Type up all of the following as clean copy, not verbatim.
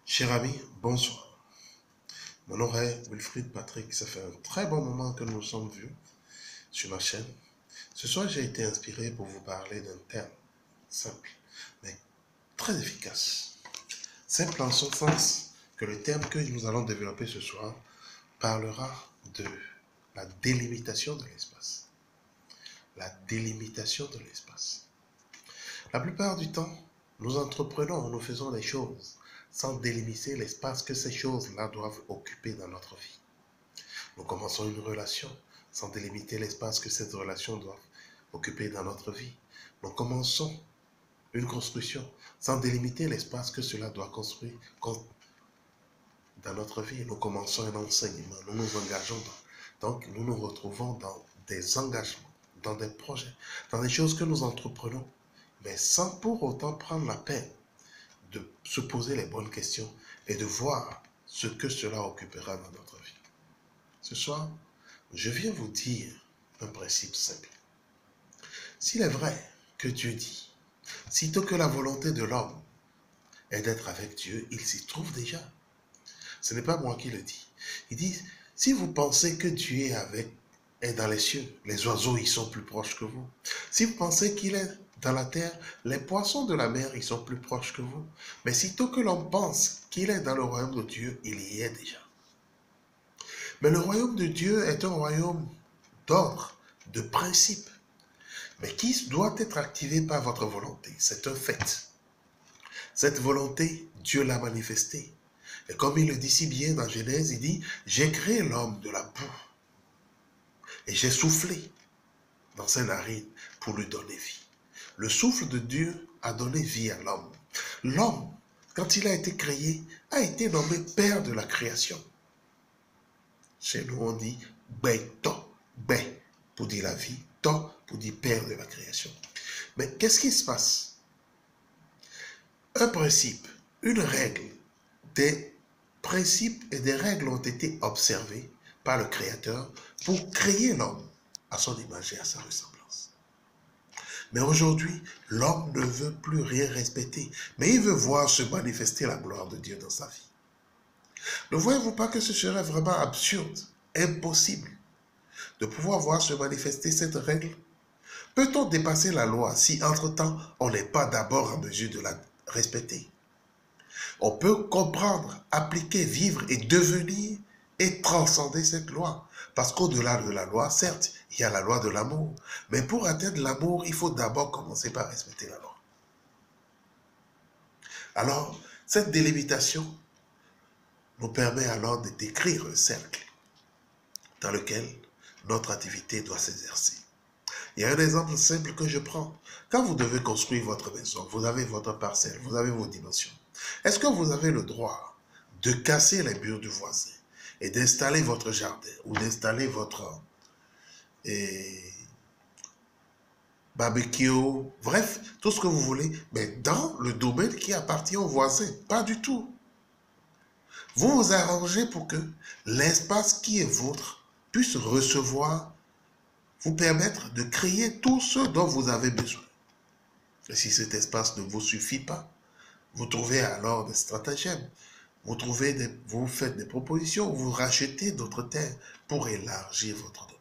Cher ami, bonsoir. Mon nom est Wilfried Patrick. Ça fait un très bon moment que nous nous sommes vus sur ma chaîne. Ce soir, j'ai été inspiré pour vous parler d'un thème simple, mais très efficace. Simple en ce sens que le thème que nous allons développer ce soir parlera de la délimitation de l'espace. La délimitation de l'espace. La plupart du temps, nous entreprenons, nous faisons des choses sans délimiter l'espace que ces choses-là doivent occuper dans notre vie. Nous commençons une relation sans délimiter l'espace que cette relation doit occuper dans notre vie. Nous commençons une construction sans délimiter l'espace que cela doit construire dans notre vie. Nous commençons un enseignement, nous nous engageons donc nous nous retrouvons dans des engagements, dans des projets, dans des choses que nous entreprenons, mais sans pour autant prendre la peine de se poser les bonnes questions et de voir ce que cela occupera dans notre vie. Ce soir, je viens vous dire un principe simple. S'il est vrai que Dieu dit, sitôt que la volonté de l'homme est d'être avec Dieu, il s'y trouve déjà. Ce n'est pas moi qui le dis. Il dit, si vous pensez que Dieu est dans les cieux, les oiseaux y sont plus proches que vous. Si vous pensez qu'il est dans la terre, les poissons de la mer y sont plus proches que vous. Mais sitôt que l'homme pense qu'il est dans le royaume de Dieu, il y est déjà. Mais le royaume de Dieu est un royaume d'ordre, de principe, mais qui doit être activé par votre volonté. C'est un fait. Cette volonté, Dieu l'a manifestée. Et comme il le dit si bien dans Genèse, il dit, j'ai créé l'homme de la boue et j'ai soufflé dans ses narines pour lui donner vie. Le souffle de Dieu a donné vie à l'homme. L'homme, quand il a été créé, a été nommé père de la création. Chez nous, on dit Beto, Be pour dire la vie, To pour dire père de la création. Mais qu'est-ce qui se passe? Un principe, une règle, des principes et des règles ont été observés par le Créateur pour créer l'homme à son image et à sa ressemblance. Mais aujourd'hui, l'homme ne veut plus rien respecter, mais il veut voir se manifester la gloire de Dieu dans sa vie. Ne voyez-vous pas que ce serait vraiment absurde, impossible, de pouvoir voir se manifester cette règle? Peut-on dépasser la loi si entre-temps on n'est pas d'abord en mesure de la respecter? On peut comprendre, appliquer, vivre et devenir et transcender cette loi. Parce qu'au-delà de la loi, certes, il y a la loi de l'amour. Mais pour atteindre l'amour, il faut d'abord commencer par respecter la loi. Alors, cette délimitation nous permet alors de décrire un cercle dans lequel notre activité doit s'exercer. Il y a un exemple simple que je prends. Quand vous devez construire votre maison, vous avez votre parcelle, vous avez vos dimensions. Est-ce que vous avez le droit de casser les murs du voisin et d'installer votre jardin ou d'installer votre barbecue, bref, tout ce que vous voulez, mais dans le domaine qui appartient au voisin? Pas du tout. Vous vous arrangez pour que l'espace qui est vôtre puisse recevoir, vous permettre de créer tout ce dont vous avez besoin. Et si cet espace ne vous suffit pas, vous trouvez alors des stratagèmes. Vous faites des propositions, vous rachetez d'autres terres pour élargir votre domaine.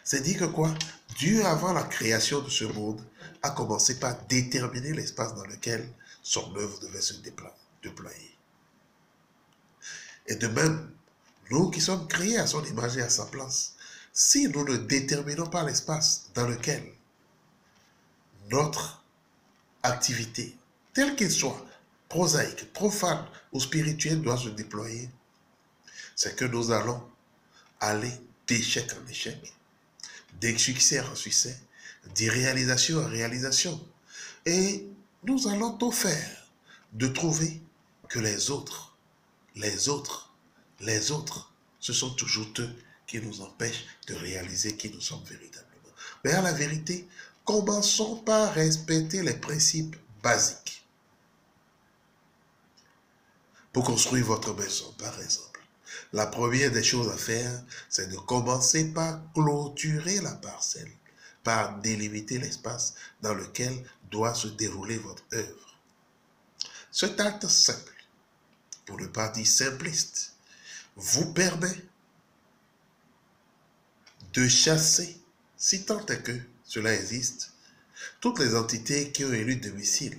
C'est dit que quoi? Dieu, avant la création de ce monde, a commencé par déterminer l'espace dans lequel son œuvre devait se déployer. Et de même, nous qui sommes créés à son image et à sa place, si nous ne déterminons pas l'espace dans lequel notre activité, telle qu'elle soit, prosaïque, profane ou spirituelle, doit se déployer, c'est que nous allons aller d'échec en échec, d'insuccès en succès, d'irréalisation en réalisation. Et nous allons tout faire de trouver que les autres, ce sont toujours eux qui nous empêchent de réaliser qui nous sommes véritablement. Mais à la vérité, commençons par respecter les principes basiques. Pour construire votre maison, par exemple, la première des choses à faire, c'est de commencer par clôturer la parcelle, par délimiter l'espace dans lequel doit se dérouler votre œuvre. Cet acte simple, pour ne pas dire simpliste, vous permet de chasser, si tant est que cela existe, toutes les entités qui ont élu domicile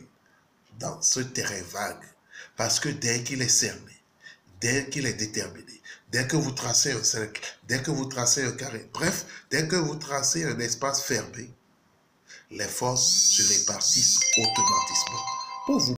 dans ce terrain vague. Parce que dès qu'il est cerné, dès qu'il est déterminé, dès que vous tracez un cercle, dès que vous tracez un carré, bref, dès que vous tracez un espace fermé, les forces se répartissent automatiquement pour vous